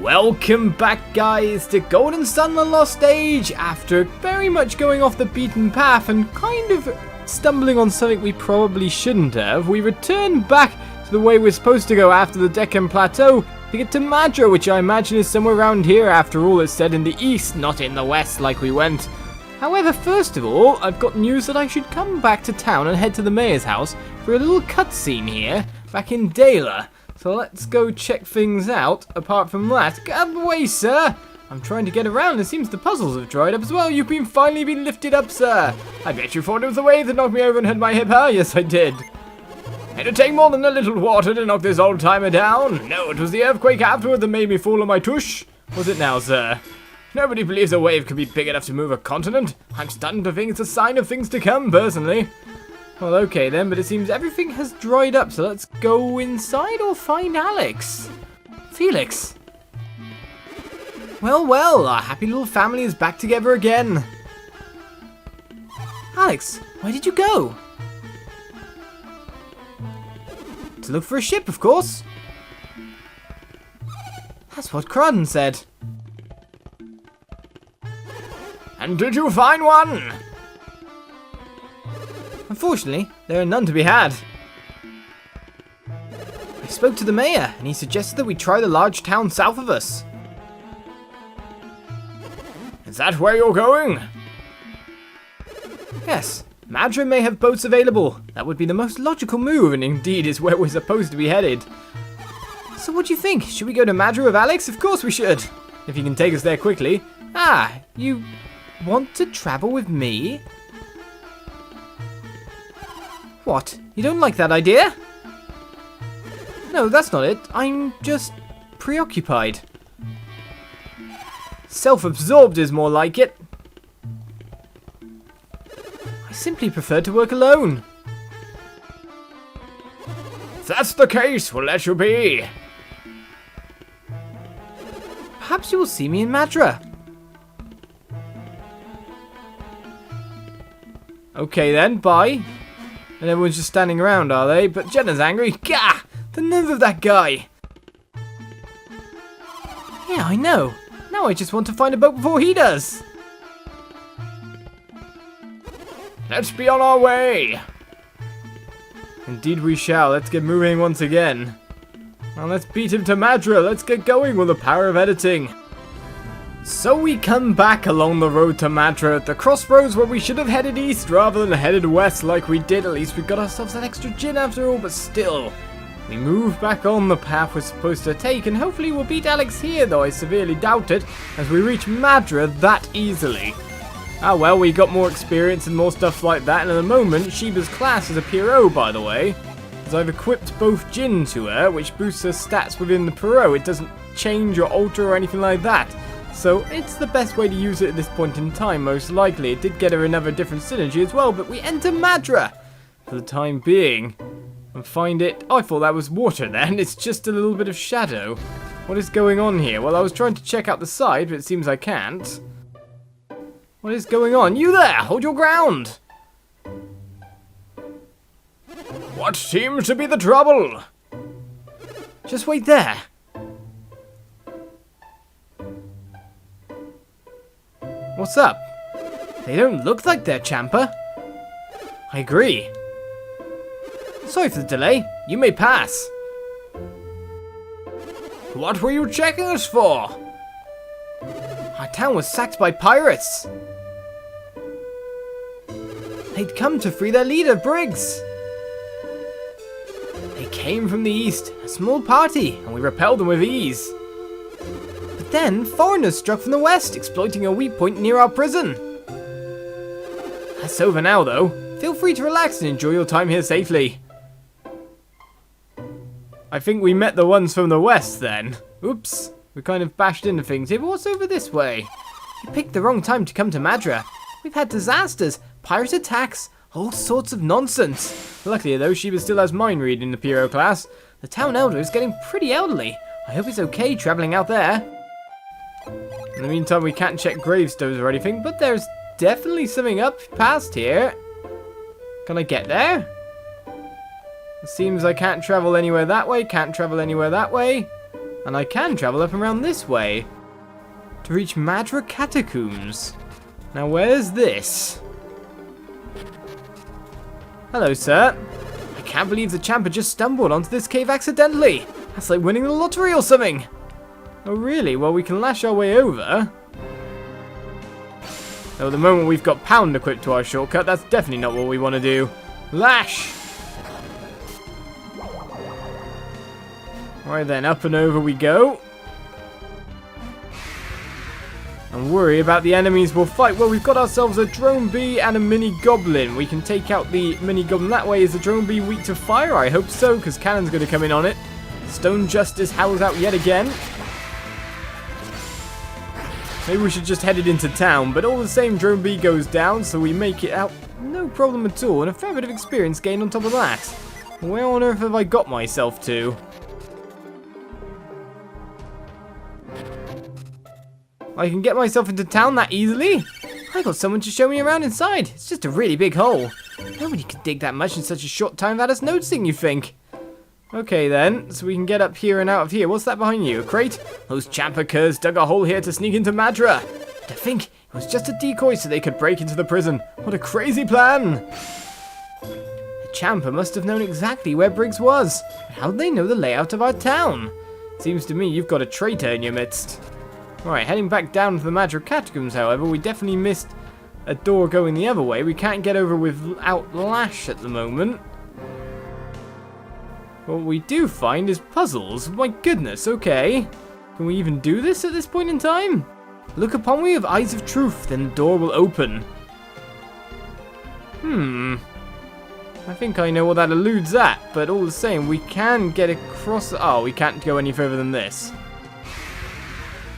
Welcome back, guys, to Golden Sun: The Lost Age. After very much going off the beaten path and kind of stumbling on something we probably shouldn't have, we return back to the way we're supposed to go after the Deccan Plateau to get to Madra, which I imagine is somewhere around here. After all, it's said in the east, not in the west like we went. However, first of all, I've got news that I should come back to town and head to the mayor's house for a little cutscene here, back in Daila. So let's go check things out. Apart from that, get out of the way, sir! I'm trying to get around. It seems the puzzles have dried up as well. You've finally been lifted up, sir. I bet you thought it was the wave that knocked me over and hurt my hip, huh? Yes, I did. It'd take more than a little water to knock this old timer down. No, it was the earthquake afterward that made me fall on my tush. Was it now, sir? Nobody believes a wave can be big enough to move a continent. I'm starting to think it's a sign of things to come, personally. Well, okay then, but it seems everything has dried up, so let's go inside or find Alex. Felix. Well, our happy little family is back together again. Alex, where did you go? To look for a ship, of course. That's what Cruden said. And did you find one? Unfortunately, there are none to be had. I spoke to the mayor, and he suggested that we try the large town south of us. Is that where you're going? Yes, Madra may have boats available. That would be the most logical move, and indeed is where we're supposed to be headed. So what do you think? Should we go to Madra with Alex? Of course we should, if you can take us there quickly. Ah, you want to travel with me? What? You don't like that idea? No, that's not it. I'm just preoccupied. Self-absorbed is more like it. I simply prefer to work alone. If that's the case, we'll let you be. Perhaps you will see me in Madra. Okay then, bye. And everyone's just standing around, are they? But Jenna's angry. Gah! The nerve of that guy! Yeah, I know. Now I just want to find a boat before he does. Let's be on our way. Indeed we shall. Let's get moving once again. Now let's beat him to Madra. Let's get going with the power of editing. So we come back along the road to Madra at the crossroads where we should have headed east rather than headed west like we did. At least we got ourselves that extra gin after all, but still. We move back on the path we're supposed to take, and hopefully we'll beat Alex here, though I severely doubt it, as we reach Madra that easily. Ah well, we got more experience and more stuff like that, and at the moment, Sheba's class is a Pierrot, by the way. As I've equipped both gin to her, which boosts her stats within the Pierrot. It doesn't change or alter or anything like that. So it's the best way to use it at this point in time, most likely. It did get her another different synergy as well, but we enter Madra for the time being. And find it... Oh, I thought that was water then. It's just a little bit of shadow. What is going on here? Well, I was trying to check out the side, but it seems I can't. What is going on? You there! Hold your ground! What seems to be the trouble? Just wait there. What's up? They don't look like they're Champa. I agree. Sorry for the delay. You may pass. What were you checking us for? Our town was sacked by pirates. They'd come to free their leader, Briggs. They came from the east, a small party, and we repelled them with ease. But then, foreigners struck from the west, exploiting a weak point near our prison. That's over now, though. Feel free to relax and enjoy your time here safely. I think we met the ones from the west, then. Oops. We kind of bashed into things here, but what's over this way? You picked the wrong time to come to Madra. We've had disasters, pirate attacks, all sorts of nonsense. Luckily, though, Sheba still has mind read in the Pierrot class. The town elder is getting pretty elderly. I hope he's okay travelling out there. In the meantime, we can't check gravestones or anything, but there's definitely something up past here. Can I get there? It seems I can't travel anywhere that way, can't travel anywhere that way. And I can travel up and around this way to reach Madra Catacombs. Now, where's this? Hello, sir. I can't believe the champer just stumbled onto this cave accidentally. That's like winning the lottery or something. Oh, really? Well, we can lash our way over. Though the moment we've got Pound equipped to our shortcut, that's definitely not what we want to do. Lash! Alright then, up and over we go. And worry about the enemies we'll fight. Well, we've got ourselves a drone bee and a mini goblin. We can take out the mini goblin that way. Is the drone bee weak to fire? I hope so, because cannon's going to come in on it. Stone Justice howls out yet again. Maybe we should just head it into town, but all the same, drone bee goes down, so we make it out no problem at all, and a fair bit of experience gained on top of that. Where on earth have I got myself to? I can get myself into town that easily? I got someone to show me around inside. It's just a really big hole. Nobody could dig that much in such a short time without us noticing, you think? Okay then, so we can get up here and out of here. What's that behind you? A crate? Those champer curs dug a hole here to sneak into Madra. To think, it was just a decoy so they could break into the prison. What a crazy plan! The champer must have known exactly where Briggs was. How'd they know the layout of our town? Seems to me you've got a traitor in your midst. Alright, heading back down to the Madra Catacombs, however, we definitely missed a door going the other way. We can't get over without Lash at the moment. What we do find is puzzles. My goodness, okay. Can we even do this at this point in time? Look upon me with eyes of truth, then the door will open. I think I know what that alludes at, but all the same, we can get across. Oh, we can't go any further than this.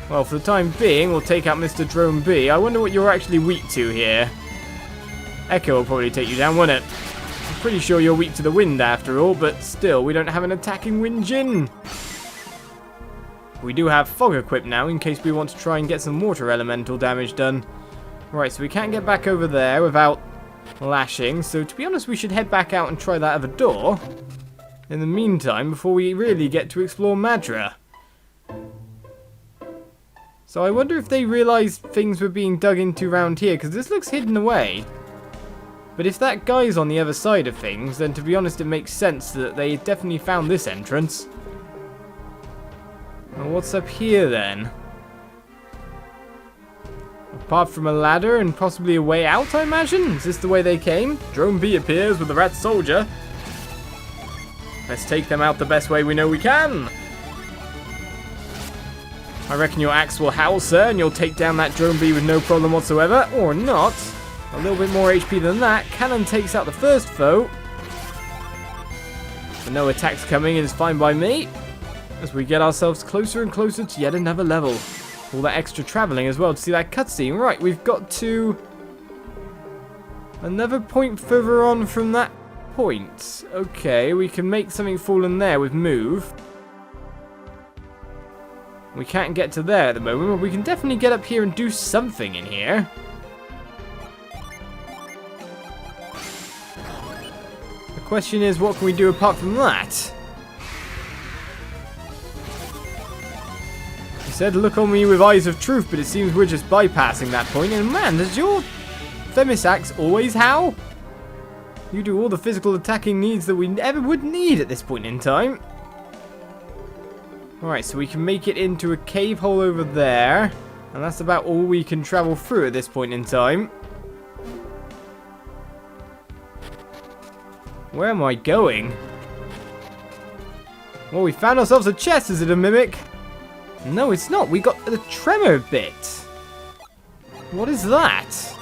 Well, for the time being, we'll take out Mr. Drone B. I wonder what you're actually weak to here. Echo will probably take you down, won't it? I'm pretty sure you're weak to the wind after all, but still, we don't have an attacking wind djinn. We do have fog equipped now, in case we want to try and get some water elemental damage done. Right, so we can't get back over there without lashing, so to be honest, we should head back out and try that other door. In the meantime, before we really get to explore Madra. So I wonder if they realised things were being dug into around here, because this looks hidden away. But if that guy's on the other side of things, then to be honest it makes sense that they definitely found this entrance. Well, what's up here then? Apart from a ladder and possibly a way out, I imagine? Is this the way they came? Drone B appears with the rat soldier. Let's take them out the best way we know we can. I reckon your axe will howl, sir, and you'll take down that drone bee with no problem whatsoever. Or not. A little bit more HP than that. Cannon takes out the first foe. But no attacks coming is fine by me. As we get ourselves closer and closer to yet another level. All that extra travelling as well to see that cutscene. Right, we've got to another point further on from that point. Okay, we can make something fall in there with move. We can't get to there at the moment, but we can definitely get up here and do something in here. The question is, what can we do apart from that? You said, look on me with eyes of truth, but it seems we're just bypassing that point. And man, does your Themis axe always howl? You do all the physical attacking needs that we ever would need at this point in time. Alright, so we can make it into a cave hole over there. And that's about all we can travel through at this point in time. Where am I going? Well, we found ourselves a chest. Is it a mimic? No, it's not. We got the Tremor Bit. What is that?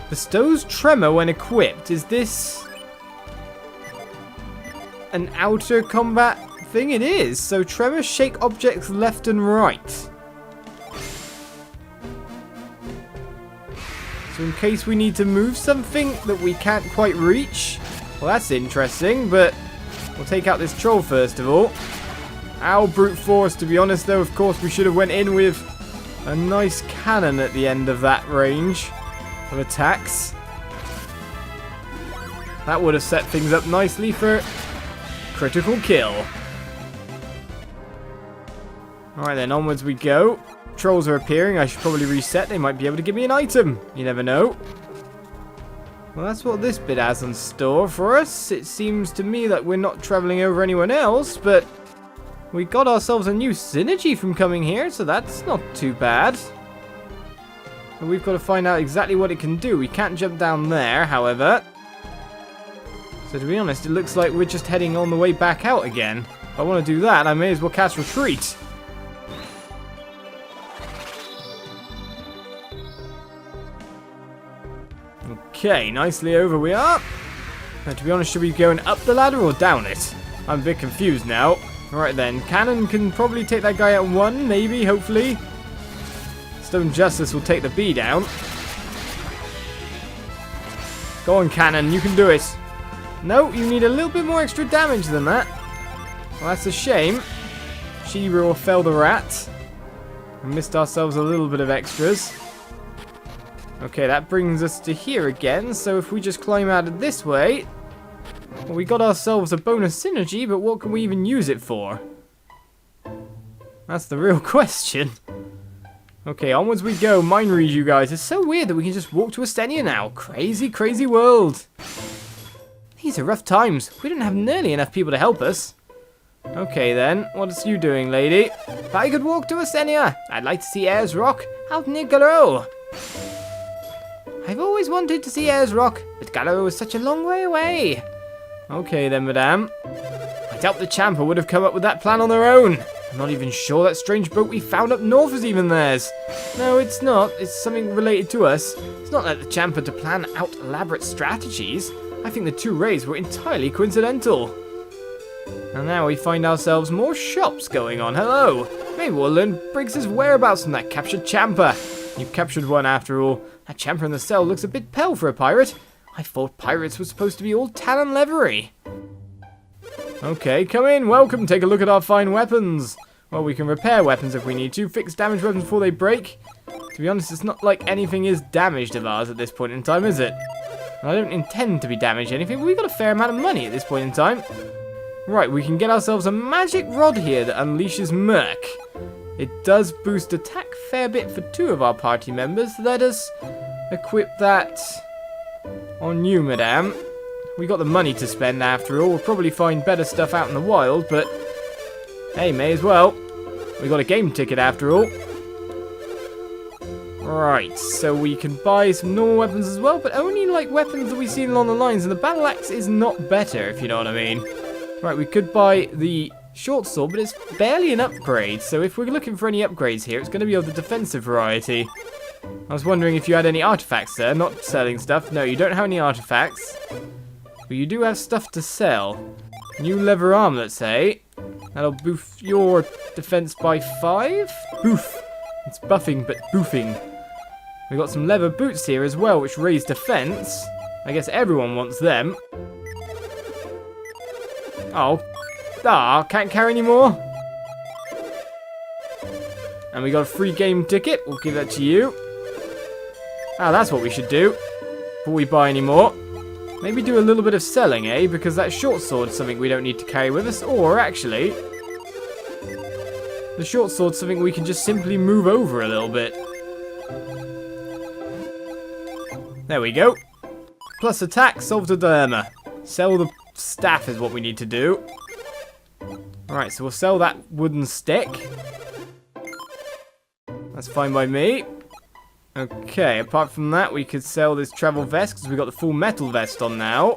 Bestows tremor when equipped. Is this an outer combat thing? It is. So tremors shake objects left and right. So in case we need to move something that we can't quite reach. Well, that's interesting, but we'll take out this troll first of all. Ow, brute force. To be honest though, of course we should have went in with a nice cannon at the end of that range of attacks. That would have set things up nicely for critical kill. Alright then, onwards we go. Trolls are appearing. I should probably reset. They might be able to give me an item. You never know. Well, that's what this bit has in store for us. It seems to me that we're not traveling over anyone else, but we got ourselves a new synergy from coming here, so that's not too bad. But we've got to find out exactly what it can do. We can't jump down there, however. So to be honest, it looks like we're just heading on the way back out again. If I want to do that, I may as well cast retreat. Okay, nicely over we are. Now, to be honest, should we be going up the ladder or down it? I'm a bit confused now. Alright then, Cannon can probably take that guy out in one, maybe, hopefully. Stone Justice will take the bee down. Go on, Cannon, you can do it. No, you need a little bit more extra damage than that. Well, that's a shame. She-Ra will fell the rat. We missed ourselves a little bit of extras. Okay, that brings us to here again, so if we just climb out of this way... Well, we got ourselves a bonus synergy, but what can we even use it for? That's the real question. Okay, onwards we go. Mine read, you guys. It's so weird that we can just walk to Estenia now. Crazy, crazy world. These are rough times. We don't have nearly enough people to help us. Okay then, what's you doing, lady? If I could walk to Estenia, I'd like to see Ayers Rock out near Galero. I've always wanted to see Ayers Rock, but Galero is such a long way away. Okay then, madame. I doubt the Champa would have come up with that plan on their own. I'm not even sure that strange boat we found up north was even theirs. No, it's not. It's something related to us. It's not like the Champa to plan out elaborate strategies. I think the two raids were entirely coincidental. And now we find ourselves more shops going on. Hello. Maybe we'll learn Briggs's whereabouts from that captured Champa. You captured one after all. That Champa in the cell looks a bit pale for a pirate. I thought pirates were supposed to be all tan and leathery. Okay, come in, welcome, take a look at our fine weapons. Well, we can repair weapons if we need to, fix damaged weapons before they break. To be honest, it's not like anything is damaged of ours at this point in time, is it? And I don't intend to be damaged anything, but we've got a fair amount of money at this point in time. Right, we can get ourselves a magic rod here that unleashes Murk. It does boost attack a fair bit for two of our party members. Let us equip that on you, madame. We got the money to spend after all. We'll probably find better stuff out in the wild, but hey, may as well. We got a game ticket after all. Right, so we can buy some normal weapons as well, but only like weapons that we've seen along the lines, and the battle axe is not better, if you know what I mean. Right, we could buy the short sword, but it's barely an upgrade, so if we're looking for any upgrades here, it's going to be of the defensive variety. I was wondering if you had any artifacts there, not selling stuff. No, you don't have any artifacts. But you do have stuff to sell. New leather arm, let's say. That'll boost your defense by 5? Boof. It's buffing, but boofing. We've got some leather boots here as well, which raise defense. I guess everyone wants them. Oh. Can't carry any more. And we got a free game ticket. We'll give that to you. That's what we should do before we buy any more. Maybe do a little bit of selling, eh? Because that short sword's something we don't need to carry with us. Or, actually, the short sword's something we can just simply move over a little bit. There we go. Plus attack, solves the dilemma. Sell the staff is what we need to do. Alright, so we'll sell that wooden stick. That's fine by me. Okay, apart from that, we could sell this travel vest because we got the full metal vest on now.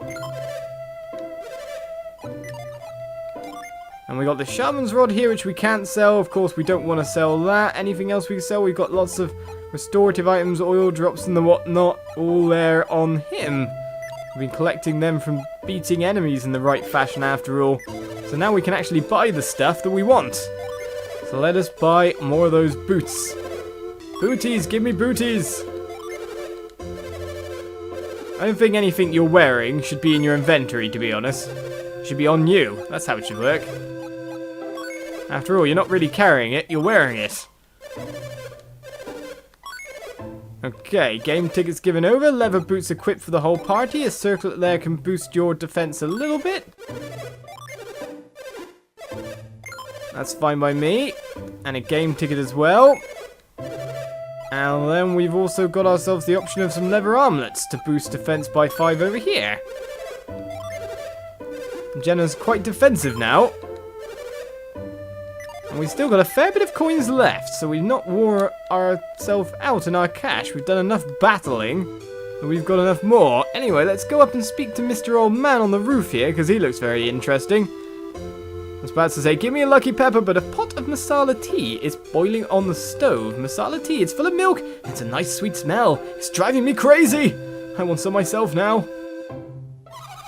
And we got the shaman's rod here, which we can't sell. Of course, we don't want to sell that. Anything else we can sell? We've got lots of restorative items, oil drops and the whatnot, all there on him. We've been collecting them from beating enemies in the right fashion after all. So now we can actually buy the stuff that we want. So let us buy more of those boots. Booties, give me booties. I don't think anything you're wearing should be in your inventory, to be honest. It should be on you. That's how it should work. After all, you're not really carrying it, you're wearing it. Okay, game tickets given over. Leather boots equipped for the whole party. A circlet there can boost your defense a little bit. That's fine by me. And a game ticket as well. And then we've also got ourselves the option of some leather armlets to boost defense by 5 over here. Jenna's quite defensive now. And we've still got a fair bit of coins left, so we've not wore ourselves out in our cash. We've done enough battling, and we've got enough more. Anyway, let's go up and speak to Mr. Old Man on the roof here, because he looks very interesting. I was about to say, give me a lucky pepper, but a pot of masala tea is boiling on the stove. Masala tea, it's full of milk. It's a nice sweet smell. It's driving me crazy. I want some myself now.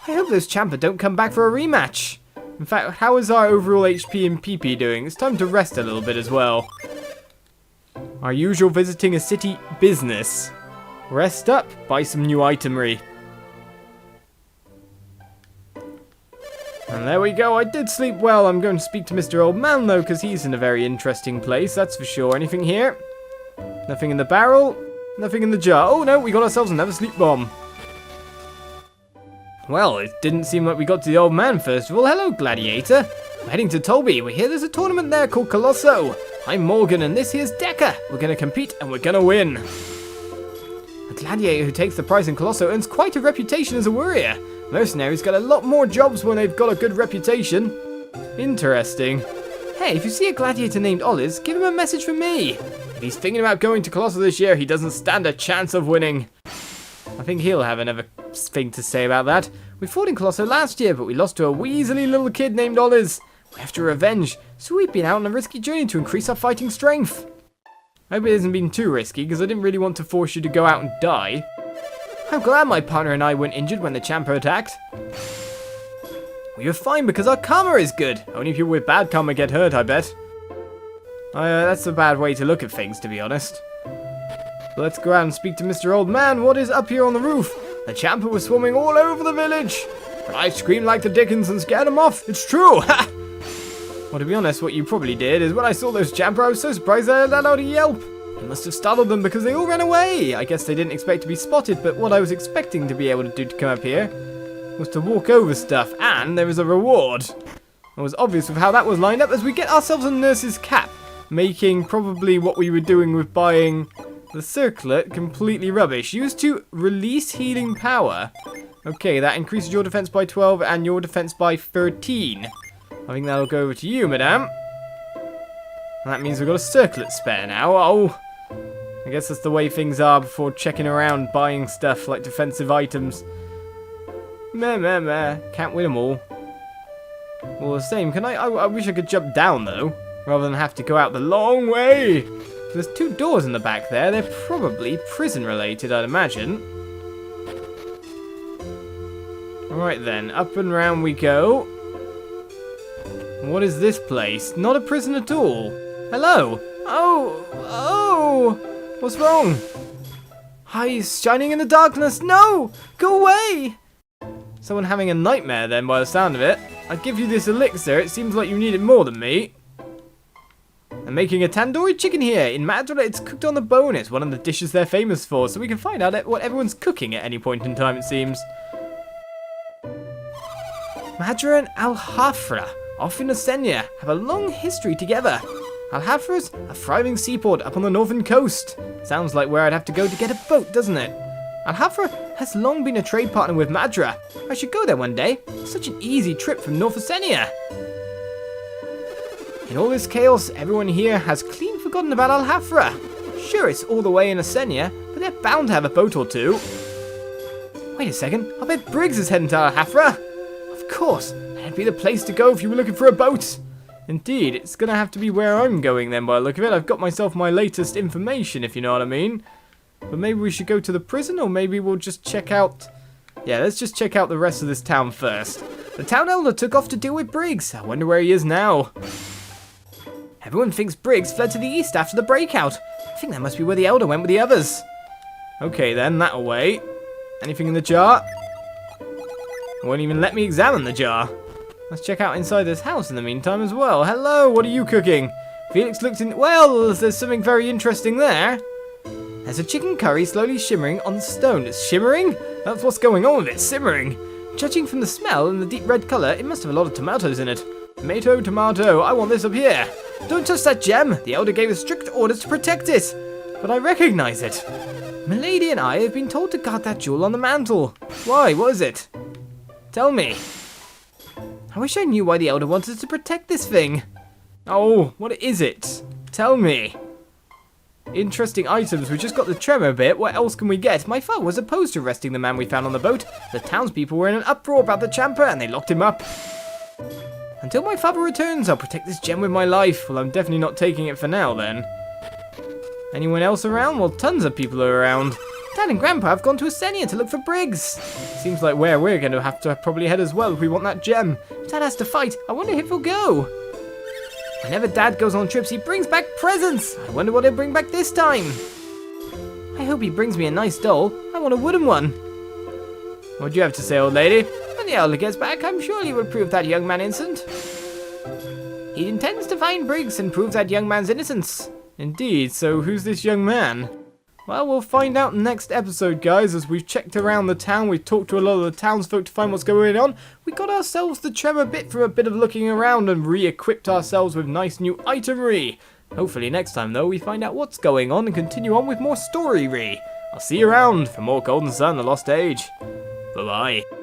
I hope those Champa don't come back for a rematch. In fact, how is our overall HP and PP doing? It's time to rest a little bit as well. Our usual visiting a city business. Rest up, buy some new itemery. And there we go, I did sleep well. I'm going to speak to Mr. Old Man though, because he's in a very interesting place, that's for sure. Anything here? Nothing in the barrel, nothing in the jar. Oh no, we got ourselves another sleep bomb. Well, it didn't seem like we got to the Old Man first of all. Hello, Gladiator. We're heading to Tolby. We hear there's a tournament there called Colosso. I'm Morgan and this here's Decker. We're going to compete and we're going to win. A gladiator who takes the prize in Colosso earns quite a reputation as a warrior. Mercenaries get a lot more jobs when they've got a good reputation. Interesting. Hey, if you see a gladiator named Oliz, give him a message from me. If he's thinking about going to Colosso this year, he doesn't stand a chance of winning. I think he'll have another thing to say about that. We fought in Colosso last year, but we lost to a weaselly little kid named Oliz. We're after revenge, so we've been out on a risky journey to increase our fighting strength. I hope it hasn't been too risky, because I didn't really want to force you to go out and die. I'm glad my partner and I weren't injured when the Champa attacked. We were fine because our karma is good. Only people with bad karma get hurt, I bet. That's a bad way to look at things, to be honest. But let's go out and speak to Mr. Old Man. What is up here on the roof? The Champa was swarming all over the village. But I screamed like the dickens and scared them off. It's true. Ha! Well, to be honest, what you probably did is when I saw those Champa, I was so surprised I let out a yelp. It must have startled them because they all ran away. I guess they didn't expect to be spotted, but what I was expecting to be able to do to come up here was to walk over stuff, and there was a reward. It was obvious with how that was lined up as we get ourselves a nurse's cap, making probably what we were doing with buying the circlet completely rubbish. Used to release healing power. Okay, that increases your defense by 12 and your defense by 13. I think that'll go over to you, madame. And that means we've got a circlet spare now. Oh, I guess that's the way things are before checking around buying stuff like defensive items. Meh. Can't win them all. Well, the same. Can I wish I could jump down, though, rather than have to go out the long way. There's 2 doors in the back there. They're probably prison-related, I'd imagine. Alright then, up and round we go. What is this place? Not a prison at all. Hello. Oh. What's wrong? Eyes shining in the darkness. No! Go away! Someone having a nightmare then, by the sound of it. I'd give you this elixir. It seems like you need it more than me. I'm making a tandoori chicken here. In Madra, it's cooked on the bone. It's one of the dishes they're famous for, so we can find out what everyone's cooking at any point in time, it seems. Madra and Al-Hafra, off in Osenia, have a long history together. Al-Hafra's a thriving seaport up on the northern coast. Sounds like where I'd have to go to get a boat, doesn't it? Al-Hafra has long been a trade partner with Madra. I should go there one day. It's such an easy trip from North Osenia. In all this chaos, everyone here has clean forgotten about Al-Hafra. Sure, it's all the way in Osenia, but they're bound to have a boat or two. Wait a second, I bet Briggs is heading to Al-Hafra. Of course, that'd be the place to go if you were looking for a boat. Indeed, it's going to have to be where I'm going then by the look of it. I've got myself my latest information, if you know what I mean. But maybe we should go to the prison, or maybe we'll just check out... Yeah, let's just check out the rest of this town first. The town elder took off to deal with Briggs. I wonder where he is now. Everyone thinks Briggs fled to the east after the breakout. I think that must be where the elder went with the others. Okay then, that away. Anything in the jar? Won't even let me examine the jar. Let's check out inside this house in the meantime as well. Hello, what are you cooking? Felix looked in... Well, there's something very interesting there. There's a chicken curry slowly shimmering on the stone. It's shimmering? That's what's going on with it, simmering. Judging from the smell and the deep red colour, it must have a lot of tomatoes in it. Tomato, tomato, I want this up here. Don't touch that gem. The Elder gave us strict orders to protect it. But I recognize it. Milady and I have been told to guard that jewel on the mantle. Why? What is it? Tell me. I wish I knew why the Elder wanted us to protect this thing. Oh, what is it? Tell me. Interesting items. We just got the Tremor Bit. What else can we get? My father was opposed to arresting the man we found on the boat. The townspeople were in an uproar about the champer and they locked him up. Until my father returns, I'll protect this gem with my life. Well, I'm definitely not taking it for now then. Anyone else around? Well, tons of people are around. Dad and Grandpa have gone to Asenia to look for Briggs. Seems like where we're going to have to probably head as well if we want that gem. Dad has to fight. I wonder if he'll go. Whenever Dad goes on trips, he brings back presents. I wonder what he'll bring back this time. I hope he brings me a nice doll. I want a wooden one. What do you have to say, old lady? When the Elder gets back, I'm sure he will prove that young man innocent. He intends to find Briggs and prove that young man's innocence. Indeed, so who's this young man? Well, we'll find out next episode, guys, as we've checked around the town, we've talked to a lot of the townsfolk to find what's going on. We got ourselves the Tremor Bit from a bit of looking around and re-equipped ourselves with nice new itemry. Hopefully next time, though, we find out what's going on and continue on with more story-re. I'll see you around for more Golden Sun, The Lost Age. Bye-bye.